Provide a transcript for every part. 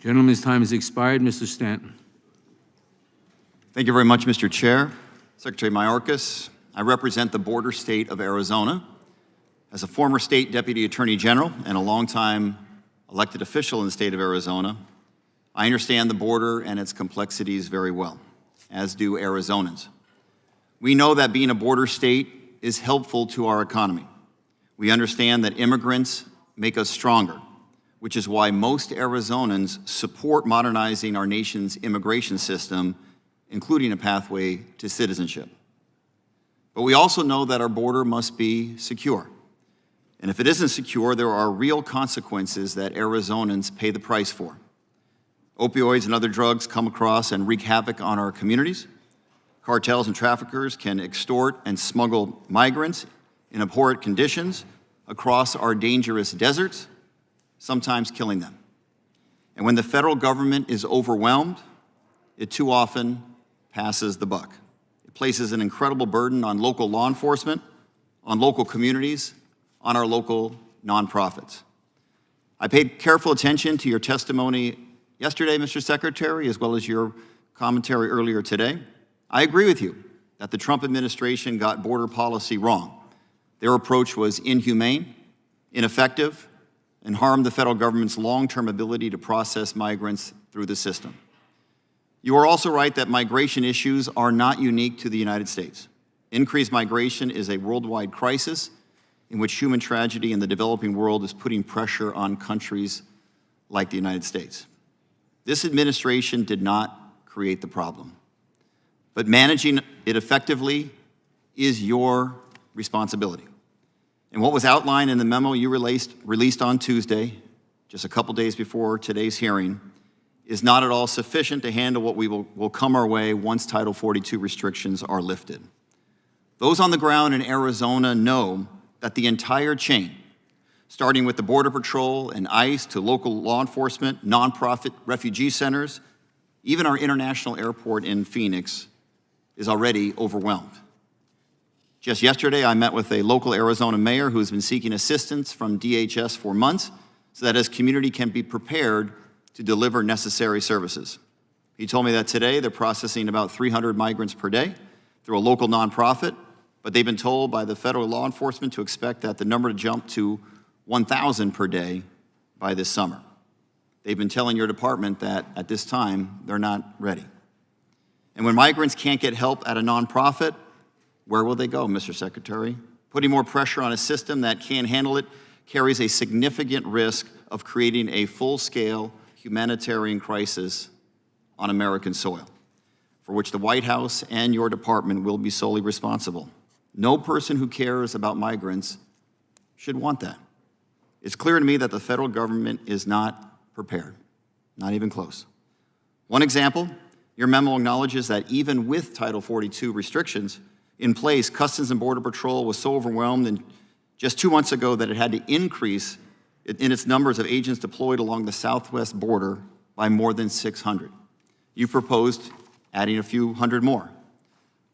Gentleman's time has expired. Mr. Stanton. Thank you very much, Mr. Chair. Secretary Mayorkas, I represent the border state of Arizona. As a former state deputy attorney general and a longtime elected official in the state of Arizona, I understand the border and its complexities very well, as do Arizonans. We know that being a border state is helpful to our economy. We understand that immigrants make us stronger, which is why most Arizonans support modernizing our nation's immigration system, including a pathway to citizenship. But we also know that our border must be secure. And if it isn't secure, there are real consequences that Arizonans pay the price for. Opioids and other drugs come across and wreak havoc on our communities. Cartels and traffickers can extort and smuggle migrants in abhorrent conditions across our dangerous deserts, sometimes killing them. And when the federal government is overwhelmed, it too often passes the buck. It places an incredible burden on local law enforcement, on local communities, on our local nonprofits. I paid careful attention to your testimony yesterday, Mr. Secretary, as well as your commentary earlier today. I agree with you that the Trump administration got border policy wrong. Their approach was inhumane, ineffective, and harmed the federal government's long-term ability to process migrants through the system. You are also right that migration issues are not unique to the United States. Increased migration is a worldwide crisis in which human tragedy in the developing world is putting pressure on countries like the United States. This administration did not create the problem, but managing it effectively is your responsibility. And what was outlined in the memo you released on Tuesday, just a couple days before today's hearing, is not at all sufficient to handle what will come our way once Title 42 restrictions are lifted. Those on the ground in Arizona know that the entire chain, starting with the Border Patrol and ICE to local law enforcement, nonprofit refugee centers, even our international airport in Phoenix, is already overwhelmed. Just yesterday, I met with a local Arizona mayor who has been seeking assistance from DHS for months so that his community can be prepared to deliver necessary services. He told me that today they're processing about 300 migrants per day through a local nonprofit, but they've been told by the federal law enforcement to expect that the number to jump to 1,000 per day by this summer. They've been telling your department that at this time, they're not ready. And when migrants can't get help at a nonprofit, where will they go, Mr. Secretary? Putting more pressure on a system that can't handle it carries a significant risk of creating a full-scale humanitarian crisis on American soil, for which the White House and your department will be solely responsible. No person who cares about migrants should want that. It's clear to me that the federal government is not prepared, not even close. One example, your memo acknowledges that even with Title 42 restrictions in place, Customs and Border Patrol was so overwhelmed in just 2 months ago that it had to increase in its numbers of agents deployed along the southwest border by more than 600. You proposed adding a few hundred more.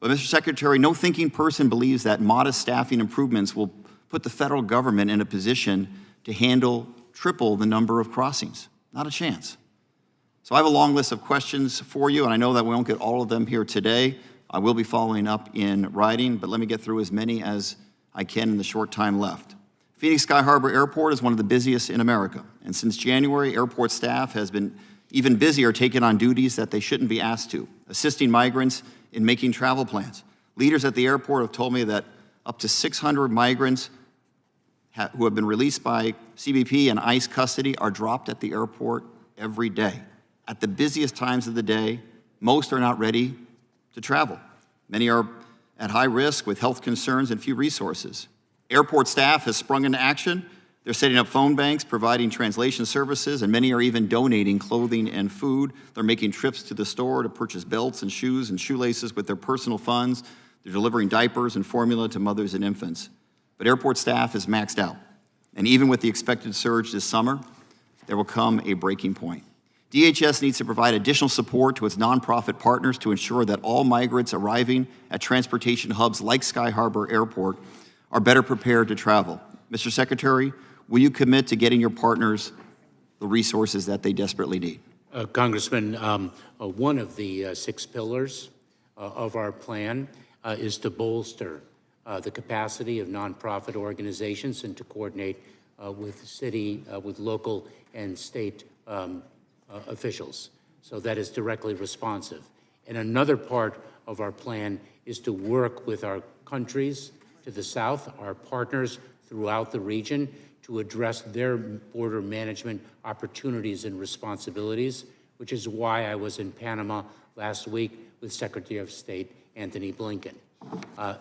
But Mr. Secretary, no thinking person believes that modest staffing improvements will put the federal government in a position to handle triple the number of crossings. Not a chance. So I have a long list of questions for you, and I know that we won't get all of them here today. I will be following up in writing, but let me get through as many as I can in the short time left. Phoenix Sky Harbor Airport is one of the busiest in America, and since January, airport staff has been even busier taking on duties that they shouldn't be asked to, assisting migrants in making travel plans. Leaders at the airport have told me that up to 600 migrants who have been released by CBP and ICE custody are dropped at the airport every day. At the busiest times of the day, most are not ready to travel. Many are at high risk with health concerns and few resources. Airport staff has sprung into action. They're setting up phone banks, providing translation services, and many are even donating clothing and food. They're making trips to the store to purchase belts and shoes and shoelaces with their personal funds. They're delivering diapers and formula to mothers and infants. But airport staff is maxed out. And even with the expected surge this summer, there will come a breaking point. DHS needs to provide additional support to its nonprofit partners to ensure that all migrants arriving at transportation hubs like Sky Harbor Airport are better prepared to travel. Mr. Secretary, will you commit to getting your partners the resources that they desperately need? Congressman, one of the 6 pillars of our plan is to bolster the capacity of nonprofit organizations and to coordinate with city, with local and state officials. So that is directly responsive. And another part of our plan is to work with our countries to the south, our partners throughout the region, to address their border management opportunities and responsibilities, which is why I was in Panama last week with Secretary of State Antony Blinken.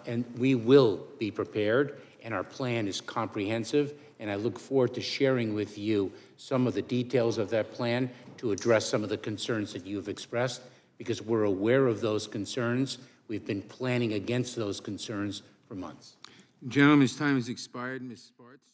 And we will be prepared, and our plan is comprehensive, and I look forward to sharing with you some of the details of that plan to address some of the concerns that you've expressed, because we're aware of those concerns. We've been planning against those concerns for months. Gentleman's time has expired. Ms. Sparts?